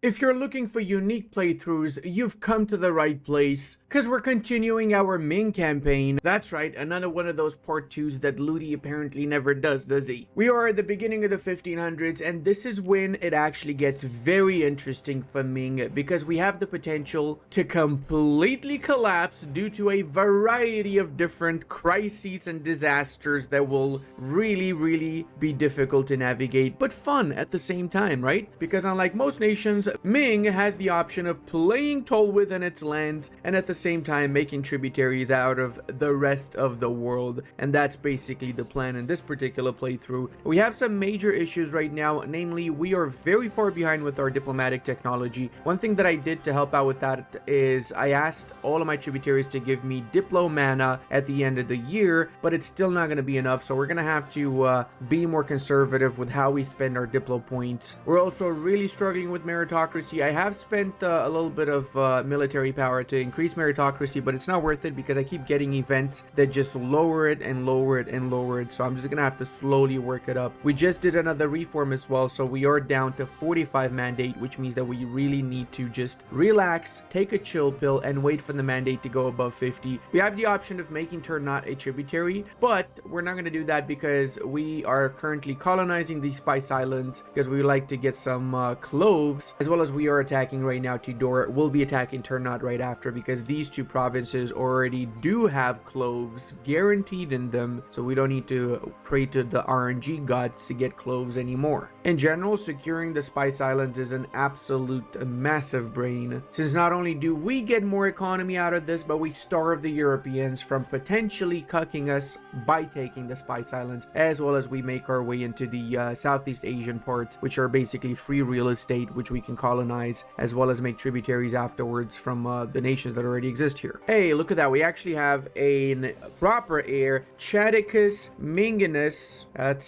If you're looking for unique playthroughs, you've come to the right place, because we're continuing our Ming campaign. That's right, another one of those part 2s that Ludi apparently never does he? We are at the beginning of the 1500s, and this is when it actually gets very interesting for Ming, because we have the potential to completely collapse due to a variety of different crises and disasters that will really be difficult to navigate, but fun at the same time, right? Because unlike most nations, Ming has the option of playing toll within its lands and at the same time making tributaries out of the rest of the world, and that's basically the plan in this particular playthrough. We have some major issues right now, namely we are very far behind with our diplomatic technology. One thing that I did to help out with that is I asked all of my tributaries to give me Diplo mana at the end of the year, but it's still not going to be enough, so we're going to have to be more conservative with how we spend our Diplo points. We're also really struggling with meritocracy. I have spent a little bit of military power to increase meritocracy, but it's not worth it because I keep getting events that just lower it and lower it and lower it, so I'm just gonna have to slowly work it up. We just did another reform as well, so we are down to 45 mandate, which means that we really need to just relax, take a chill pill, and wait for the mandate to go above 50. We have the option of making Ternate a tributary, but we're not going to do that because we are currently colonizing these spice islands because we would like to get some cloves, as well as we are attacking right now Tidor. We'll be attacking Ternate right after because these two provinces already do have cloves guaranteed in them, so we don't need to pray to the RNG gods to get cloves anymore. In general, securing the spice islands is an absolute massive brain, since not only do we get more economy out of this, but we starve the Europeans from potentially cucking us by taking the spice islands, as well as we make our way into the Southeast Asian parts, which are basically free real estate, which we can colonize, as well as make tributaries afterwards from the nations that already exist here. Hey, look at that. We actually have a proper heir, Chadicus Minginus. That's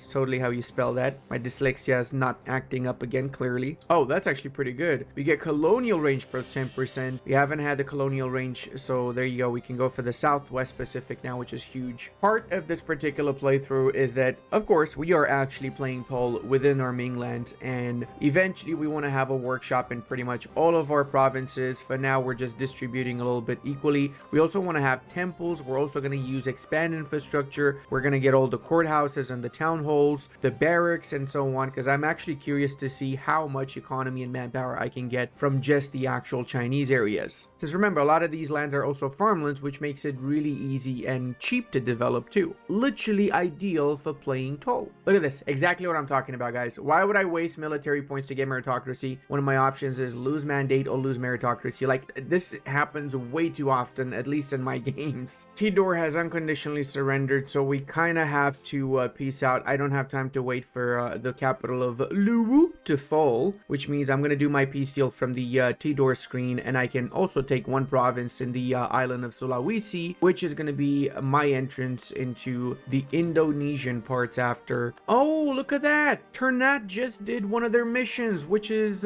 totally how you spell that. My dyslexia is not acting up again, clearly. Oh, that's actually pretty good. We get colonial range plus 10%. We haven't had the colonial range, so there you go. We can go for the Southwest Pacific now, which is huge. Part of this particular playthrough is that, of course, we are actually playing toll within our Ming lands, and eventually we want to have a workshop in pretty much all of our provinces. For now, we're just distributing a little bit equally. We also want to have temples. We're also going to use expand infrastructure. We're going to get all the courthouses and the town halls, the barracks, and so on, because I'm actually curious to see how much economy and manpower I can get from just the actual Chinese areas. Since remember, a lot of these lands are also farmlands, which makes it really easy and cheap to develop too. Literally ideal for playing toll. Look at this, exactly what I'm talking about, guys. Why would I waste military points to get meritocracy? One of my options is lose mandate or lose meritocracy. Like, this happens way too often, at least in my games. Tidor has unconditionally surrendered, so we kind of have to peace out. I don't have time to wait for the capital of Luwu to fall, which means I'm going to do my peace deal from the Tidor screen, and I can also take one province in the island of Sulawesi, which is going to be my entrance into the Indonesian parts after. Oh, look at that! Ternate just did one of their missions, which is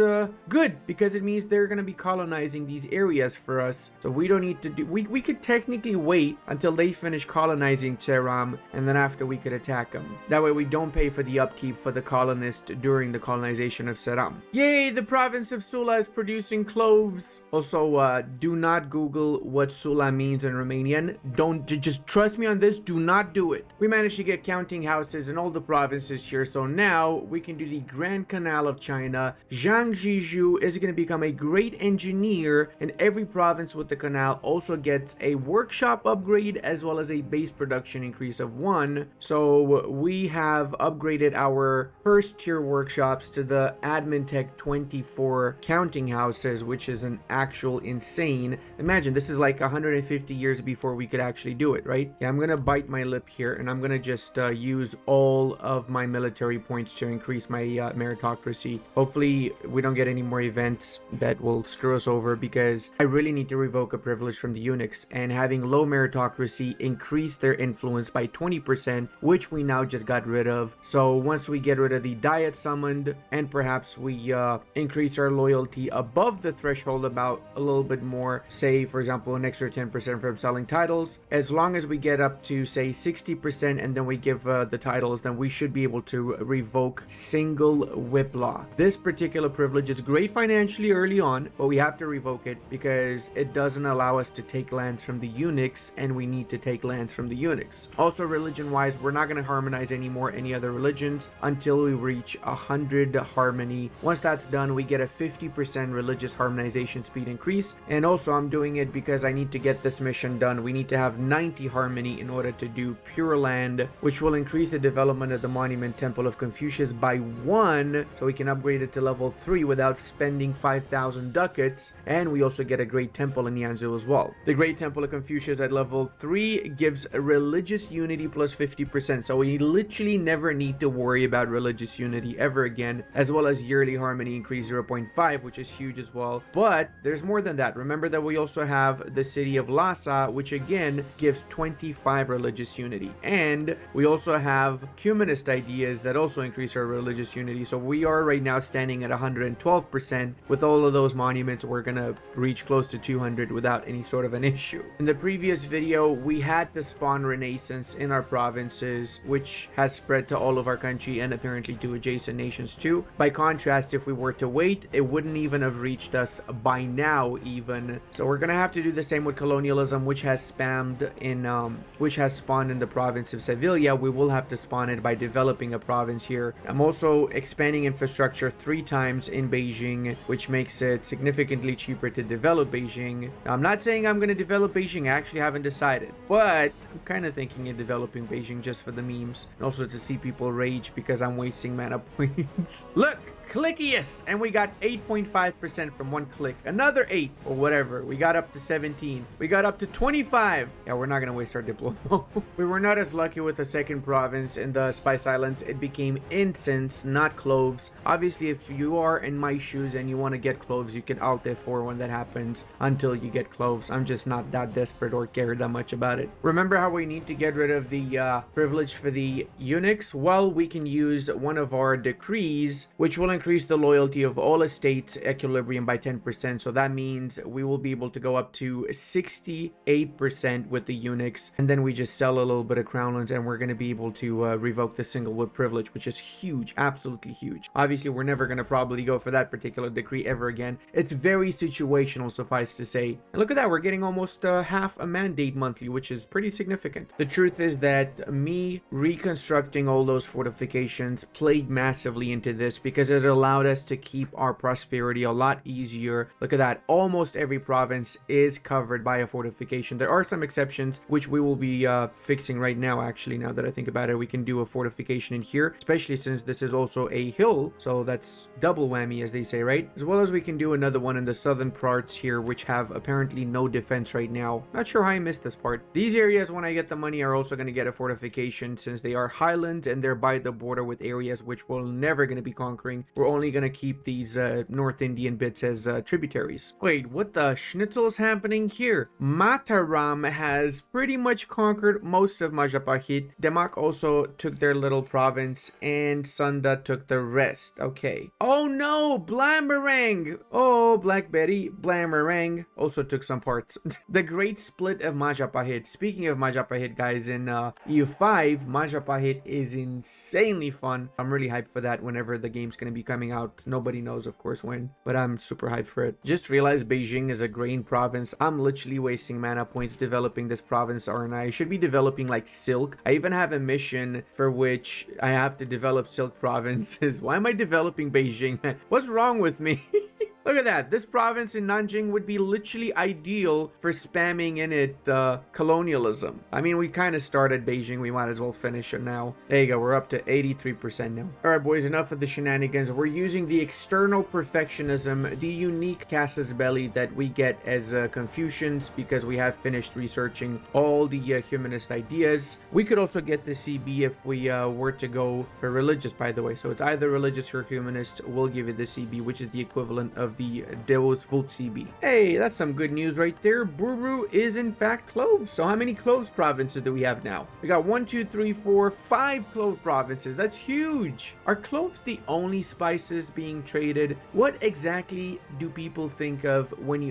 good, because it means they're going to be colonizing these areas for us, so we don't need to do... We could technically wait until they finish colonizing Ceram, and then after we could attack them. That way we don't pay for the upkeep for the colonist during the colonization of Ceram. Yay, the province of Sula is producing cloves. Also, do not Google what Sula means in Romanian. Don't, just trust me on this, do not do it. We managed to get counting houses in all the provinces here, so now we can do the Grand Canal of China. Zhang Zhizhu is going to become a great engineer, and every province with the canal also gets a workshop upgrade as well as a base production increase of 1. So we have upgraded our first tier workshops to the Admin Tech 24 counting houses, which is an actual insane. Imagine, this is like 150 years before we could actually do it, right? Yeah, I'm gonna bite my lip here, and I'm gonna just use all of my military points to increase my meritocracy. Hopefully we don't get any more events that will screw us over, because I really need to revoke a privilege from the eunuchs, and having low meritocracy increased their influence by 20%, which we now just got rid of. So once we get rid of the diet summoned, and perhaps we increase our loyalty above the threshold about a little bit more, say for example an extra 10% from selling titles, as long as we get up to say 60% and then we give the titles, then we should be able to revoke single whip law. This particular privilege is great financially early on, but we have to revoke it because it doesn't allow us to take lands from the eunuchs, and we need to take lands from the eunuchs. Also, religion-wise, we're not going to harmonize anymore any other religions until we reach 100 harmony. Once that's done, we get a 50% religious harmonization speed increase. And also, I'm doing it because I need to get this mission done. We need to have 90 harmony in order to do Pure Land, which will increase the development of the Monument Temple of Confucius by 1, so we can upgrade it to level 3 without spending 5,000 ducats. And we also get a Great Temple in Yanzhou as well. The Great Temple of Confucius at level 3 gives a religious unity plus 50%, so we literally never need to worry about religious unity ever again, as well as yearly harmony increase 0.5, which is huge as well. But there's more than that. Remember that we also have the city of Lhasa, which again gives 25 religious unity, and we also have humanist ideas that also increase our religious unity. So we are right now standing at 112%. With all of those monuments, we're gonna reach close to 200 without any sort of an issue. In the previous video, we had to spawn Renaissance in our provinces, which has spread to all of our country and apparently to adjacent nations too. By contrast, if we were to wait, it wouldn't even have reached us by now even. So we're gonna have to do the same with colonialism, which has spawned in the province of Sevilla. We will have to spawn it by developing a province here. I'm also expanding infrastructure 3 times in Beijing, which makes it significantly cheaper to develop Beijing. Now, I'm not saying I'm gonna develop Beijing, I actually haven't decided, but I'm kind of thinking of developing Beijing just for the memes, and also to see people rage because I'm wasting mana points. Look! Clickiest, and we got 8.5% from 1 click. Another 8 or whatever. We got up to 17. We got up to 25. Yeah, we're not gonna waste our diplo though. We were not as lucky with the second province in the Spice Islands. It became incense, not cloves. Obviously, if you are in my shoes and you want to get cloves, you can Alt F4 when that happens until you get cloves. I'm just not that desperate or care that much about it. Remember how we need to get rid of the privilege for the eunuchs? Well, we can use one of our decrees, which will increase the loyalty of all estates equilibrium by 10%. So that means we will be able to go up to 68% with the eunuchs, and then we just sell a little bit of crownlands and we're going to be able to revoke the single wood privilege, which is huge, absolutely huge. Obviously, we're never going to probably go for that particular decree ever again. It's very situational, suffice to say. And look at that, we're getting almost half a mandate monthly, which is pretty significant. The truth is that me reconstructing all those fortifications played massively into this because it allowed us to keep our prosperity a lot easier. Look at that, almost every province is covered by a fortification. There are some exceptions, which we will be fixing right now. Actually, now that I think about it, we can do a fortification in here, especially since this is also a hill, so that's double whammy, as they say, right? As well as we can do another one in the southern parts here, which have apparently no defense right now. Not sure how I missed this part. These areas, when I get the money, are also going to get a fortification since they are highlands and they're by the border with areas which we're never going to be conquering. We're only going to keep these North Indian bits as tributaries. Wait, what the schnitzel is happening here? Mataram has pretty much conquered most of Majapahit. Demak also took their little province, and Sunda took the rest. Okay. Oh no, Blammerang! Oh, Black Betty, Blammerang also took some parts. The great split of Majapahit. Speaking of Majapahit, guys, in EU5, Majapahit is insanely fun. I'm really hyped for that whenever the game's going to be coming out. Nobody knows, of course, when, but I'm super hyped for it. Just realized Beijing is a grain province. I'm literally wasting mana points developing this province, aren't I? I should be developing like silk. I even have a mission for which I have to develop silk provinces. Why am I developing Beijing? What's wrong with me? Look at that. This province in Nanjing would be literally ideal for spamming in it colonialism. I mean, we kind of started Beijing. We might as well finish it now. There you go. We're up to 83% now. All right, boys, enough of the shenanigans. We're using the external perfectionism, the unique casus belli that we get as Confucians because we have finished researching all the humanist ideas. We could also get the CB if we were to go for religious, by the way. So it's either religious or humanist. We'll give it the CB, which is the equivalent of of the Deus Vulcibi. Hey, that's some good news right there. Buru is in fact closed. So how many closed provinces do we have now? We got 1, 2, 3, 4, 5 closed provinces. That's huge. Are cloves the only spices being traded? What exactly do people think of when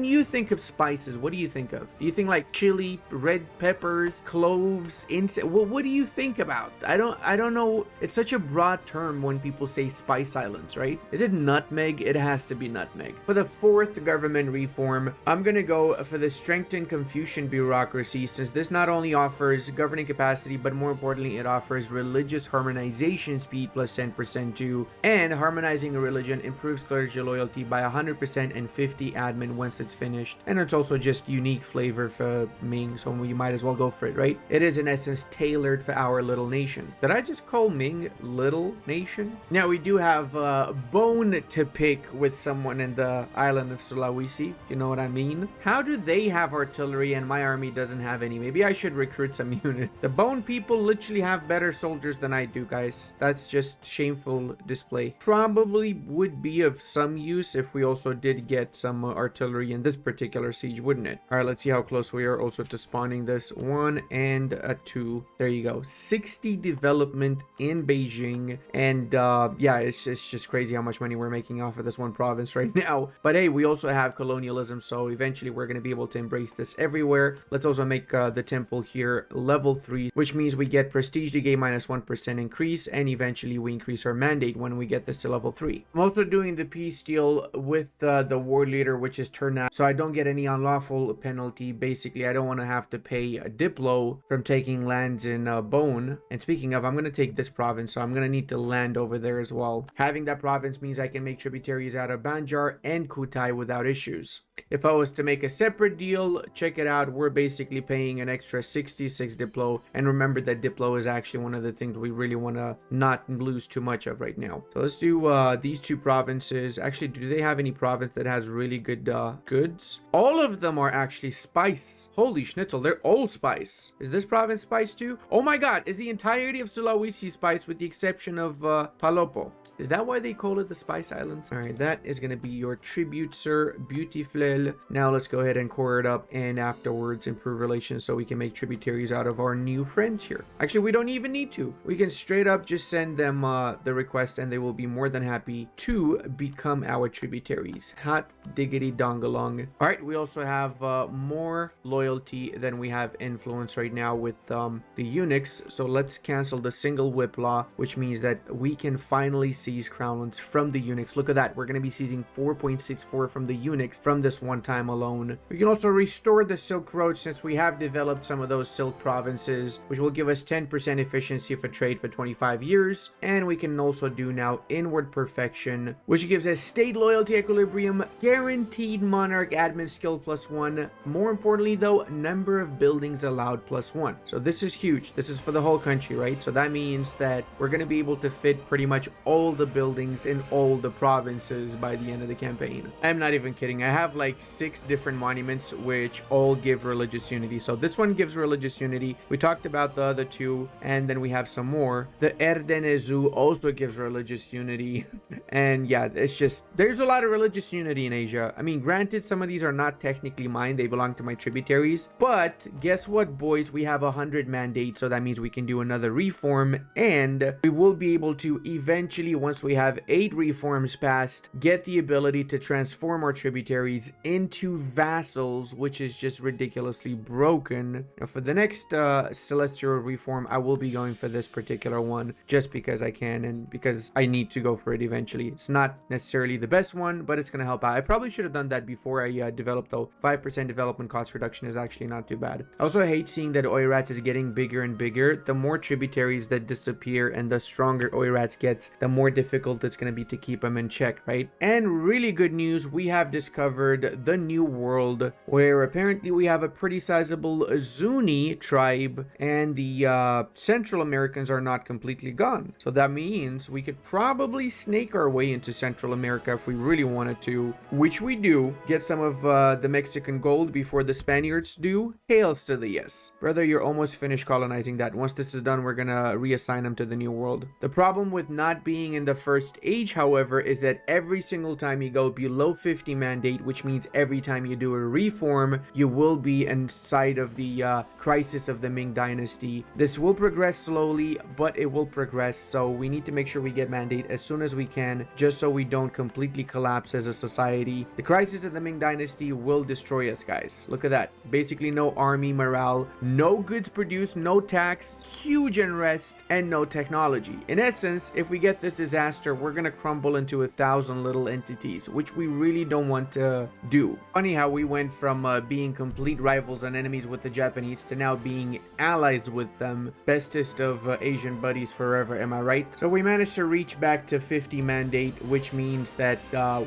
you think of spices? What do you think of? Do you think like chili, red peppers, cloves, incense? What do you think about? I don't know. It's such a broad term when people say spice islands, right? Is it nutmeg? It has to be nutmeg. For the 4th government reform, I'm gonna go for the strengthened Confucian bureaucracy, since this not only offers governing capacity, but more importantly, it offers religious harmonization speed plus 10% too, and harmonizing a religion improves clergy loyalty by 100% and 50 admin once it's finished. And it's also just unique flavor for Ming, so we might as well go for it, right? It is in essence tailored for our little nation. Did I just call Ming little nation? Now we do have a bone to pick with someone in the island of Sulawesi, you know what I mean? How do they have artillery and my army doesn't have any? Maybe I should recruit some unit. The bone people literally have better soldiers than I do, guys. That's just shameful display. Probably would be of some use if we also did get some artillery in this particular siege, wouldn't it? All right, let's see how close we are also to spawning this. 1 and a 2. There you go. 60 development in Beijing. And yeah, it's just crazy how much money we're making off of this one province right now. But hey, we also have colonialism, so eventually we're going to be able to embrace this everywhere. Let's also make the temple here level 3, which means we get prestige decay minus 1% increase, and eventually we increase our mandate when we get this to level 3. I'm also doing the peace deal with the war leader, which is Turna, so I don't get any unlawful penalty. Basically, I don't want to have to pay a diplo from taking lands in Bone. And speaking of, I'm going to take this province, so I'm going to need to land over there as well. Having that province means I can make tributaries out of Banjar and Kutai without issues. If I was to make a separate deal, check it out, we're basically paying an extra 66 diplo, and remember that diplo is actually one of the things we really want to not lose too much of right now. So let's do these 2 provinces. Actually, do they have any province that has really good goods? All of them are actually spice. Holy schnitzel, they're all spice. Is this province spice too? Oh my god, is the entirety of Sulawesi spice with the exception of Palopo? Is that why they call it the Spice Islands? All right, that is going to be your tribute, sir. Beautiful. Now let's go ahead and core it up and afterwards improve relations so we can make tributaries out of our new friends here. Actually, we don't even need to. We can straight up just send them the request and they will be more than happy to become our tributaries. Hot diggity dongalong. All right, we also have more loyalty than we have influence right now with the eunuchs. So let's cancel the single whip law, which means that we can finally seize crownlands from the eunuchs. Look at that. We're going to be seizing 4.64 from the eunuchs from this one time alone. We can also restore the Silk Road since we have developed some of those silk provinces, which will give us 10% efficiency for trade for 25 years. And we can also do now inward perfection, which gives us state loyalty equilibrium, guaranteed monarch admin skill +1. More importantly though, number of buildings allowed +1. So this is huge. This is for the whole country, right? So that means that we're going to be able to fit pretty much all the buildings in all the provinces by the end of the campaign. I'm not even kidding. I have like 6 different monuments which all give religious unity. So this one gives religious unity. We talked about the other 2, and then we have some more. The Erdenezu also gives religious unity. And yeah, it's just, there's a lot of religious unity in Asia. I mean, granted, some of these are not technically mine. They belong to my tributaries. But guess what, boys? We have 100 mandates, so that means we can do another reform, and we will be able to eventually, once we have 8 reforms passed, get the ability to transform our tributaries into vassals, which is just ridiculously broken. Now, for the next celestial reform, I will be going for this particular one just because I can and because I need to go for it eventually. It's not necessarily the best one, but it's going to help out. I probably should have done that before I developed, though. 5% development cost reduction is actually not too bad. I also hate seeing that Oirats is getting bigger and bigger. The more tributaries that disappear and the stronger Oirats gets, the more difficult it's going to be to keep them in check, right? And really good news, we have discovered the new world where apparently we have a pretty sizable Zuni tribe, and the Central Americans are not completely gone. So that means we could probably snake our way into Central America if we really wanted to, which we do. Get some of the Mexican gold before the Spaniards do. Hails to the yes. Brother, you're almost finished colonizing that. Once this is done, we're gonna reassign them to the new world. The problem with not being in the first age, however, is that every single single time you go below 50 mandate, which means every time you do a reform, you will be inside of the crisis of the Ming dynasty. This will progress slowly, but it will progress, so we need to make sure we get mandate as soon as we can, just so we don't completely collapse as a society. The crisis of the Ming dynasty will destroy us, guys. Look at that. Basically no army morale, no goods produced, no tax, huge unrest, and no technology. In essence, if we get this disaster, we're gonna crumble into 1,000 little entities, which we really don't want to do. Funny how we went from being complete rivals and enemies with the Japanese to now being allies with them. Bestest of Asian buddies forever, am I right? So we managed to reach back to 50 mandate, which means that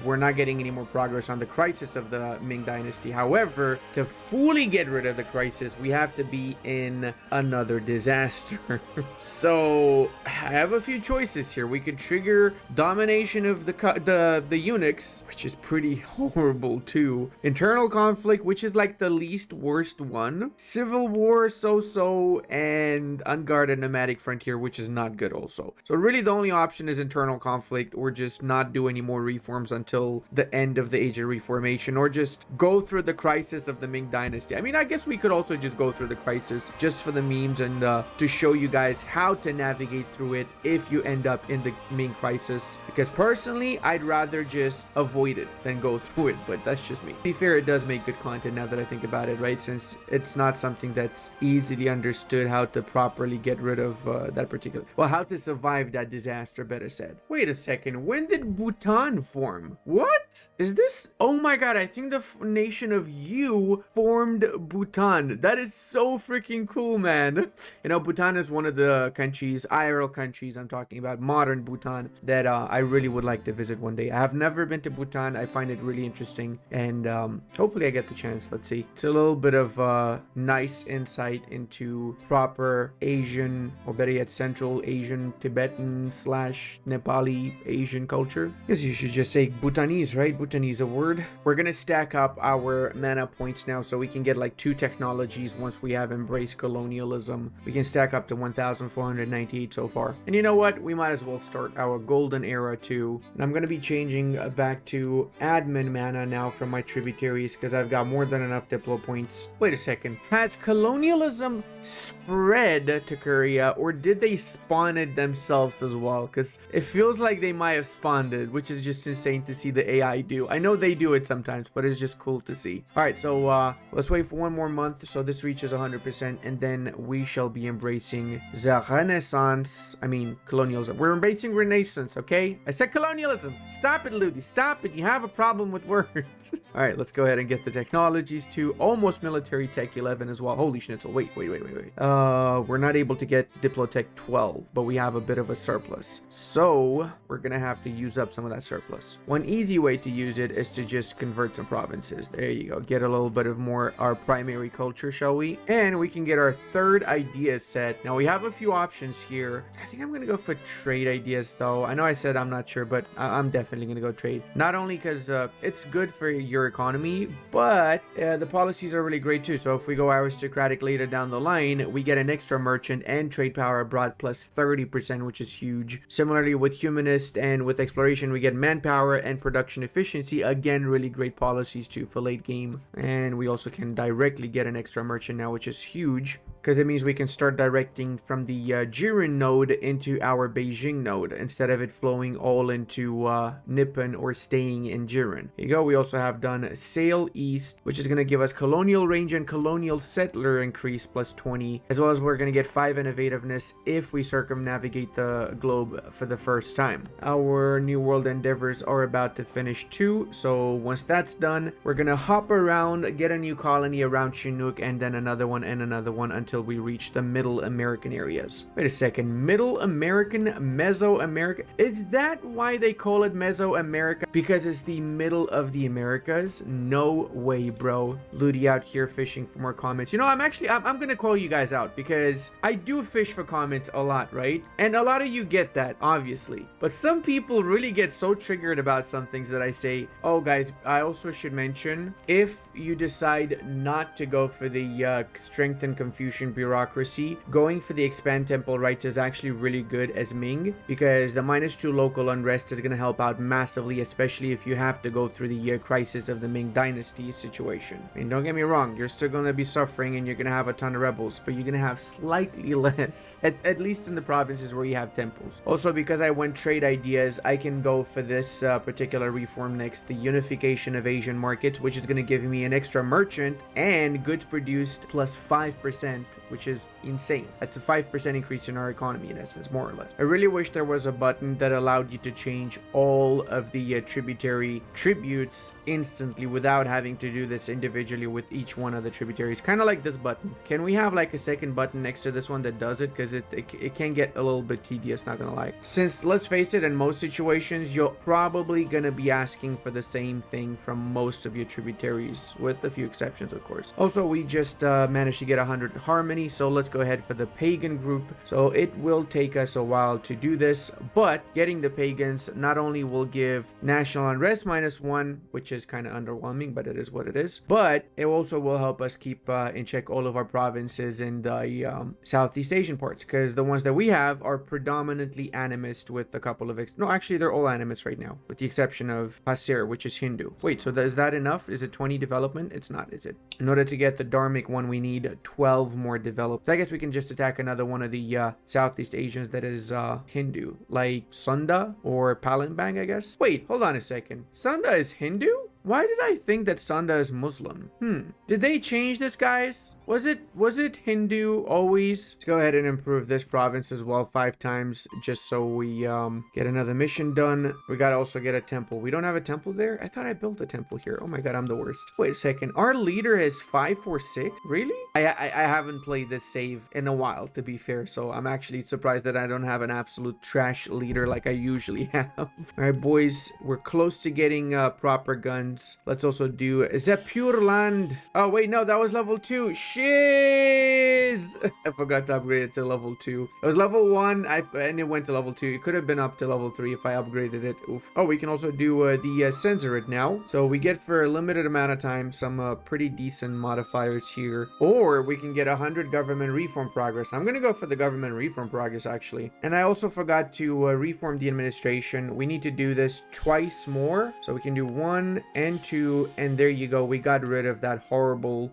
we're not getting any more progress on the crisis of the Ming dynasty. However, to fully get rid of the crisis, we have to be in another disaster. So I have a few choices here. We could trigger domination of the eunuchs, which is pretty horrible too. Internal conflict, which is like the least worst one. Civil war, so-so, and unguarded nomadic frontier, which is not good also. So really the only option is internal conflict, or just not do any more reforms until the end of the Age of Reformation, or just go through the crisis of the Ming dynasty. I mean, I guess we could also just go through the crisis just for the memes and to show you guys how to navigate through it if you end up in the Ming crisis, because personally I'd rather just avoid it than go through it, but that's just me. To be fair, it does make good content now that I think about it, right? Since it's not something that's easily understood how to properly get rid of that particular, well, how to survive that disaster, better said. Wait a second, when did Bhutan form? What is this? Oh my god, I think the nation of Yu formed Bhutan. That is so freaking cool, man. You know, Bhutan is one of the countries, IRL countries I'm talking about, modern Bhutan, that I really would like to visit one day. I have never been to Bhutan. I find it really interesting, and hopefully I get the chance. Let's see. It's a little bit of nice insight into proper Asian, or better yet Central Asian, Tibetan / Nepali Asian culture. I guess you should just say Bhutanese, right? Bhutanese a word. We're gonna stack up our mana points now so we can get like 2 technologies once we have embraced colonialism. We can stack up to 1,498 so far. And you know what? We might as well start our golden era too. And I'm gonna be changing back to admin mana now from my tributaries because I've got more than enough Diplo points. Wait a second. Has colonialism spread to Korea, or did they spawn it themselves as well? Because it feels like they might have spawned it, which is just insane to see the AI do. I know they do it sometimes, but it's just cool to see. All right, so let's wait for 1 more month so this reaches 100%, and then we shall be embracing the Renaissance. I mean, colonialism. We're embracing Renaissance, okay? I said colonialism. Stop it, Ludi. Stop it. You have a problem with words. All right, let's go ahead and get the technologies to almost military tech 11 as well. Holy schnitzel. Wait. We're not able to get Diplotech 12, but we have a bit of a surplus. So we're gonna have to use up some of that surplus. One easy way to use it is to just convert some provinces. There you go. Get a little bit of more our primary culture, shall we? And we can get our third idea set. Now we have a few options here. I think I'm gonna go for trade ideas though. I know I said I'm not sure, but I'm definitely gonna go trade. Not only because it's good for your economy, but the policies are really great too. So if we go aristocratic later down the line, we get an extra merchant and trade power abroad plus 30%, which is huge. Similarly with humanist and with exploration, we get manpower and production efficiency. Again, really great policies too for late game. And we also can directly get an extra merchant now, which is huge, because it means we can start directing from the Jiren node into our Beijing node instead of it flowing all into Nippon or staying in Jiren. Here you go. We also have done Sail East, which is going to give us colonial range and colonial settler increase plus 20, as well as we're going to get 5 innovativeness if we circumnavigate the globe for the first time. Our New World endeavors are about to finish too, so once that's done, we're going to hop around, get a new colony around Chinook, and then another one and another one until we reach the Middle American areas. Wait a second, Middle American, Mesoamerica? Is that why they call it Mesoamerica? Because it's the middle of the Americas? No way, bro. Ludi out here fishing for more comments. You know, I'm gonna call you guys out because I do fish for comments a lot, right? And a lot of you get that, obviously. But some people really get so triggered about some things that I say. Oh, guys, I also should mention, if you decide not to go for the strength and Confucian bureaucracy, going for the expand temple rights is actually really good as Ming, because the -2 local unrest is going to help out massively massively, especially if you have to go through the crisis of the Ming Dynasty situation. I mean, don't get me wrong, you're still going to be suffering and you're going to have a ton of rebels, but you're going to have slightly less, at least in the provinces where you have temples. Also, because I went trade ideas, I can go for this particular reform next, the unification of Asian markets, which is going to give me an extra merchant and goods produced plus 5%, which is insane. That's a 5% increase in our economy in essence, more or less. I really wish there was a button that allowed you to change all of the tributary tributes instantly without having to do this individually with each one of the tributaries. Kind of like this button. Can we have like a second button next to this one that does it? Because it can get a little bit tedious, not gonna lie. Since, let's face it, in most situations, you're probably gonna be asking for the same thing from most of your tributaries, with a few exceptions, of course. Also, we just managed to get 100 harmony, so let's go ahead for the pagan group. So it will take us a while to do this, but getting the pagans not only will give national unrest -1, which is kind of underwhelming, but it is what it is, but it also will help us keep in check all of our provinces in the Southeast Asian parts, because the ones that we have are predominantly animist with a couple of no, actually they're all animist right now, with the exception of Pasir, which is Hindu. Wait, so is that enough? Is it 20 development? It's not, is it? In order to get the Dharmic one, we need 12 more developed. So I guess we can just attack another one of the Southeast Asians that is Hindu, like Sunda or Palembang, I guess. Wait, hold on a second. Sunda is Hindu? Why did I think that Sunda is Muslim? Did they change this, guys? Was it Hindu always? Let's go ahead and improve this province as well 5 times, just so we get another mission done. We gotta also get a temple. We don't have a temple there? I thought I built a temple here. Oh my god, I'm the worst. Wait a second. Our leader is 546? Really? I haven't played this save in a while, to be fair, so I'm actually surprised that I don't have an absolute trash leader like I usually have. Alright, boys, we're close to getting proper guns. Let's also do, is that Pure Land? Oh wait, no, that was level 2. Shiz! I forgot to upgrade it to level 2. It was level 1 and it went to level 2. It could have been up to level 3 if I upgraded it. Oof. Oh, we can also do the censorate now. So we get for a limited amount of time some pretty decent modifiers here. Or we can get 100 government reform progress. I'm gonna go for the government reform progress actually. And I also forgot to reform the administration. We need to do this twice more. So we can do 1 and 2, and there you go. We got rid of that horrible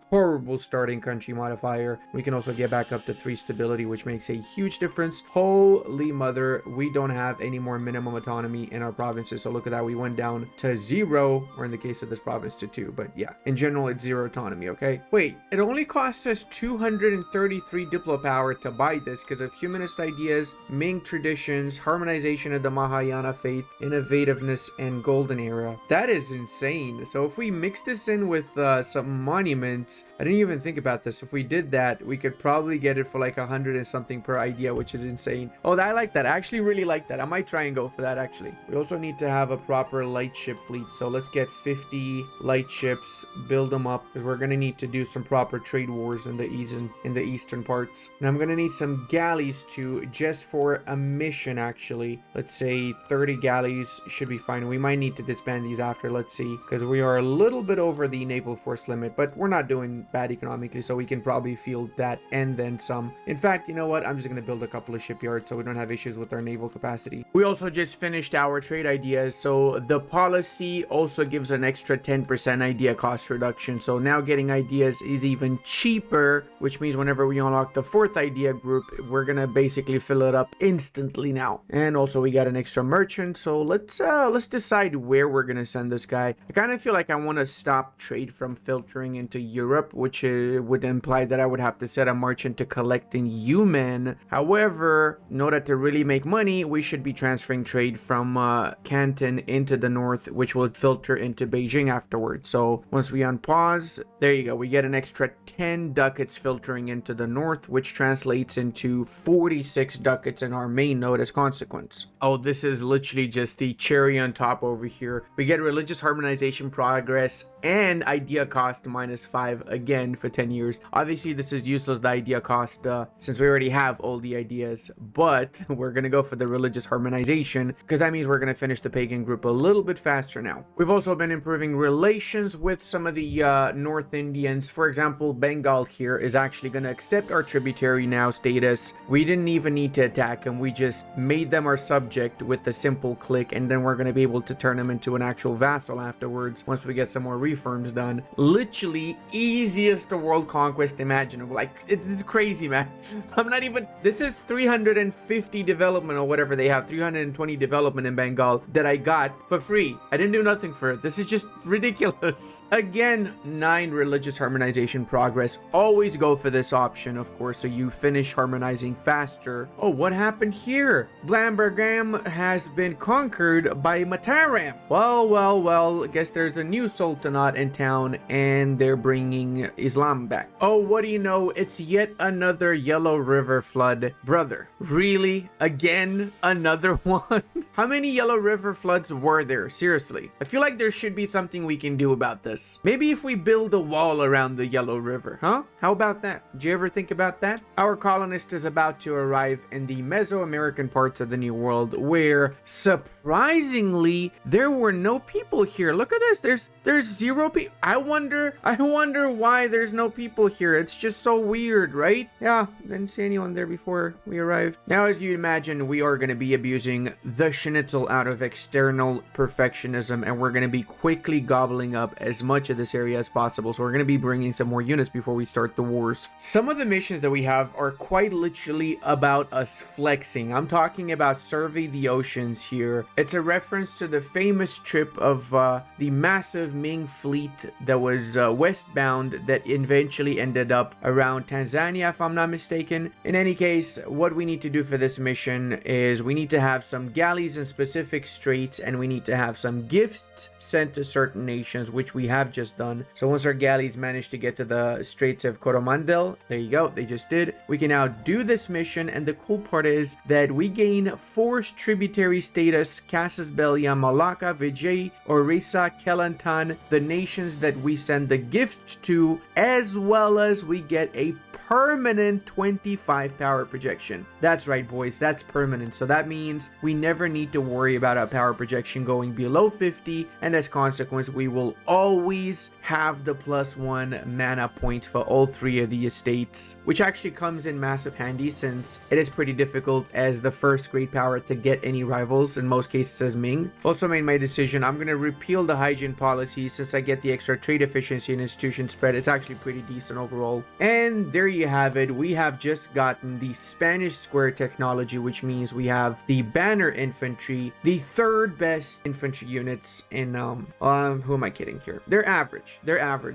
starting country modifier. We can also get back up to 3 stability, which makes a huge difference. Holy mother, we don't have any more minimum autonomy in our provinces. So look at that, we went down to 0, or in the case of this province to 2. But yeah, in general it's 0 autonomy. Okay, wait, it only costs us 233 diplo power to buy this because of humanist ideas, Ming traditions, harmonization of the Mahayana faith, innovativeness, and golden era. That is insane. So if we mix this in with some monuments, I didn't even think about this. If we did that, we could probably get it for like 100 and something per idea, which is insane. Oh, I like that. I actually really like that. I might try and go for that actually. We also need to have a proper light ship fleet. So let's get 50 light ships, build them up, because we're gonna need to do some proper trade wars in the eastern parts. And I'm gonna need some galleys too, just for a mission actually. Let's say 30 galleys should be fine. We might need to disband these after. Let's see, because we are a little bit over the naval force limit, but we're not doing bad economically, so we can probably field that and then some. In fact, you know what? I'm just going to build a couple of shipyards so we don't have issues with our naval capacity. We also just finished our trade ideas, so the policy also gives an extra 10% idea cost reduction. So now getting ideas is even cheaper, which means whenever we unlock the 4th idea group, we're going to basically fill it up instantly now. And also we got an extra merchant, so let's decide where we're going to send this guy. I kind of feel like I want to stop trade from filtering into Europe, which would imply that I would have to set a merchant to collect in Yumen. However, in order to really make money, we should be transferring trade from Canton into the north, which will filter into Beijing afterwards. So once we unpause, there you go. We get an extra 10 ducats filtering into the north, which translates into 46 ducats in our main node as consequence. Oh, this is literally just the cherry on top over here. We get religious harmonization harmonization progress and idea cost -5 again for 10 years. Obviously, this is useless, the idea cost, since we already have all the ideas, but we're gonna go for the religious harmonization because that means we're gonna finish the pagan group a little bit faster now. We've also been improving relations with some of the North Indians. For example, Bengal here is actually gonna accept our tributary now status. We didn't even need to attack them, we just made them our subject with a simple click, and then we're gonna be able to turn them into an actual vassal afterwards once we get some more reforms done. Literally easiest world conquest imaginable. Like, it's crazy, man. I'm not even, this is 350 development or whatever they have, 320 development in Bengal that I got for free. I didn't do nothing for it. This is just ridiculous. Again, 9 religious harmonization progress. Always go for this option, of course, so you finish harmonizing faster. Oh, what happened here? Blambergam has been conquered by Mataram. Well, I guess there's a new sultanate in town and they're bringing Islam back. Oh, what do you know? It's yet another Yellow River flood. Brother, really? Again? Another one? How many Yellow River floods were there? Seriously. I feel like there should be something we can do about this. Maybe if we build a wall around the Yellow River, huh? How about that? Did you ever think about that? Our colonist is about to arrive in the Mesoamerican parts of the New World where, surprisingly, there were no people here. Look at this. There's 0 people. I wonder why there's no people here. It's just so weird, right? Yeah, didn't see anyone there before we arrived. Now, as you imagine, we are going to be abusing the schnitzel out of external perfectionism, and we're going to be quickly gobbling up as much of this area as possible. So we're going to be bringing some more units before we start the wars. Some of the missions that we have are quite literally about us flexing. I'm talking about Survey the Oceans here. It's a reference to the famous trip of the massive Ming fleet that was westbound that eventually ended up around Tanzania, if I'm not mistaken. In any case, what we need to do for this mission is we need to have some galleys in specific straits, and we need to have some gifts sent to certain nations, which we have just done. So once our galleys manage to get to the Straits of Coromandel, there you go, they just did, we can now do this mission. And the cool part is that we gain forced tributary status, Casus Belli, Malacca, Vijay, Orissa, Kelantan, the nations that we send the gift to, as well as we get a permanent 25 power projection. That's right, boys, that's permanent. So that means we never need to worry about our power projection going below 50, and as consequence, we will always have the +1 mana points for all 3 of the estates, which actually comes in massive handy since it is pretty difficult as the first great power to get any rivals, in most cases as Ming. Also made my decision, I'm going to repeal the hygiene policy since I get the extra trade efficiency and institution spread. It's actually pretty decent overall. And there you have it. We have just gotten the Spanish square technology, which means we have the banner infantry, the 3rd best infantry units in who am I kidding here? They're average,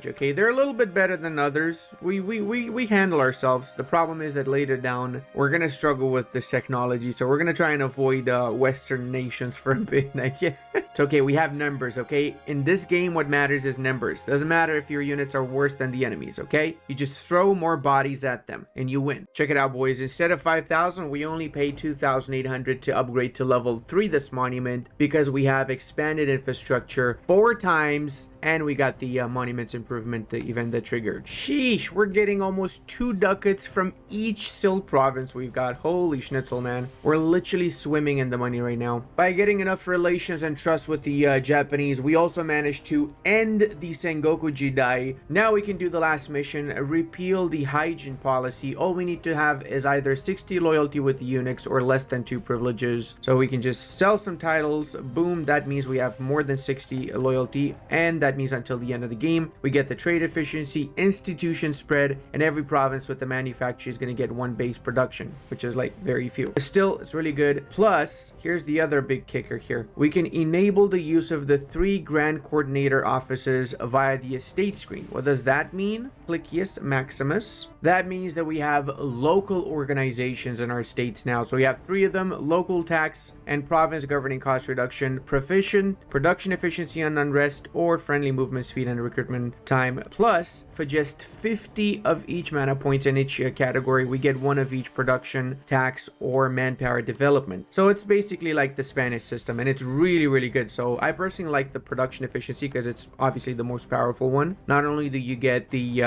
okay? They're a little bit better than others. We handle ourselves. The problem is that later down we're gonna struggle with this technology, so we're gonna try and avoid Western nations for a bit. It's okay, we have numbers, okay? In this game, what matters is numbers. Doesn't matter if your units are worse than the enemies, okay? You just throw more bodies at them and you win. Check it out, boys. Instead of 5,000, we only paid 2,800 to upgrade to level 3 this monument because we have expanded infrastructure 4 times and we got the monuments improvement, the event that triggered. Sheesh, we're getting almost 2 ducats from each Silk province we've got. Holy schnitzel, man. We're literally swimming in the money right now. By getting enough relations and trust with the Japanese, we also managed to end the Sengoku Jidai. Now we can do the last mission, repeal the hygiene policy. All we need to have is either 60 loyalty with the eunuchs or less than 2 privileges. So we can just sell some titles. Boom, that means we have more than 60 loyalty, and that means until the end of the game we get the trade efficiency, institution spread, and every province with the manufacturer is going to get 1 base production, which is like very few. But still, it's really good. Plus, here's the other big kicker here. We can enable the use of the 3 grand coordinator offices via the estate screen. What does that mean? Click yes, Maximus. That That means that we have local organizations in our states now. So we have 3 of them: local tax and province governing cost reduction, proficient, production efficiency and unrest, or friendly movement speed and recruitment time. Plus, for just 50 of each mana points in each category, we get 1 of each production, tax, or manpower development. So it's basically like the Spanish system, and it's really, really good. So I personally like the production efficiency because it's obviously the most powerful one. Not only do you get the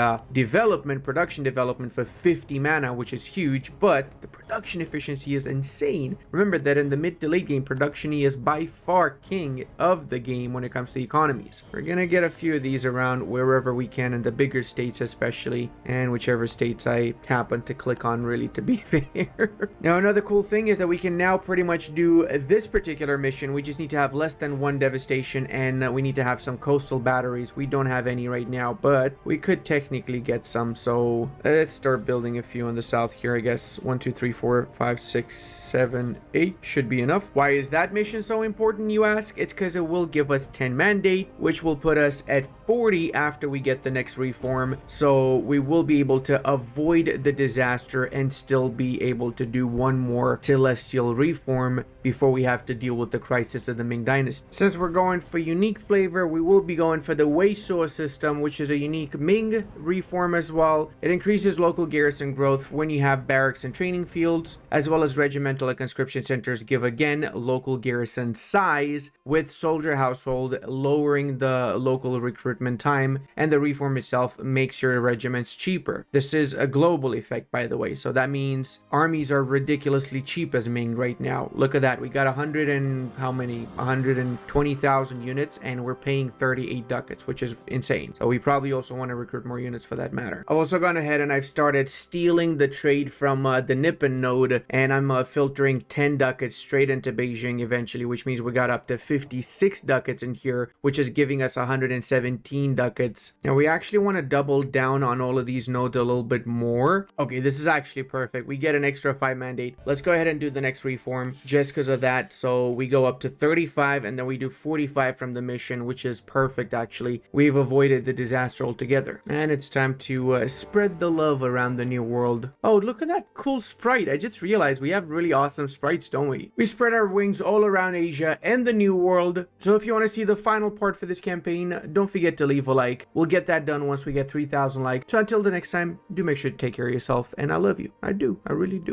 production development for 50 mana, which is huge, but the production efficiency is insane. Remember that in the mid to late game, production is by far king of the game when it comes to economies. We're gonna get a few of these around wherever we can, in the bigger states especially, and whichever states I happen to click on, really, to be fair. Now, another cool thing is that we can now pretty much do this particular mission. We just need to have less than 1 devastation, and we need to have some coastal batteries. We don't have any right now, but we could technically get some. So let's start building a few in the south here, I guess. 1, 2, 3, 4, 5, 6, 7, 8 should be enough. Why is that mission so important, you ask? It's because it will give us 10 mandate, which will put us at 40 after we get the next reform. So we will be able to avoid the disaster and still be able to do 1 more celestial reform before we have to deal with the crisis of the Ming dynasty. Since we're going for unique flavor, we will be going for the Weiso system, which is a unique Ming reform as well. It increases local garrison growth when you have barracks and training fields, as well as regimental and conscription centers give again local garrison size, with soldier household lowering the local recruitment time, and the reform itself makes your regiments cheaper. This is a global effect, by the way, so that means armies are ridiculously cheap as Ming right now. Look at that, we got 100 and how many? 120,000 units, and we're paying 38 ducats, which is insane. So we probably also want to recruit more units for that matter. I've also gone ahead and I've started stealing the trade from the Nippon node, and I'm filtering 10 ducats straight into Beijing eventually, which means we got up to 56 ducats in here, which is giving us 117 ducats. Now we actually want to double down on all of these nodes a little bit more. Okay, this is actually perfect. We get an extra 5 mandate. Let's go ahead and do the next reform just because of that. So we go up to 35, and then we do 45 from the mission, which is perfect actually. We've avoided the disaster altogether. And it's time to spread the love around the new world. Oh, look at that cool sprite. I just realized we have really awesome sprites, don't we? We spread our wings all around Asia and the new world. So if you want to see the final part for this campaign, don't forget to leave a like. We'll get that done once we get 3,000 likes. So until the next time, do make sure to take care of yourself, and I love you. I do. I really do.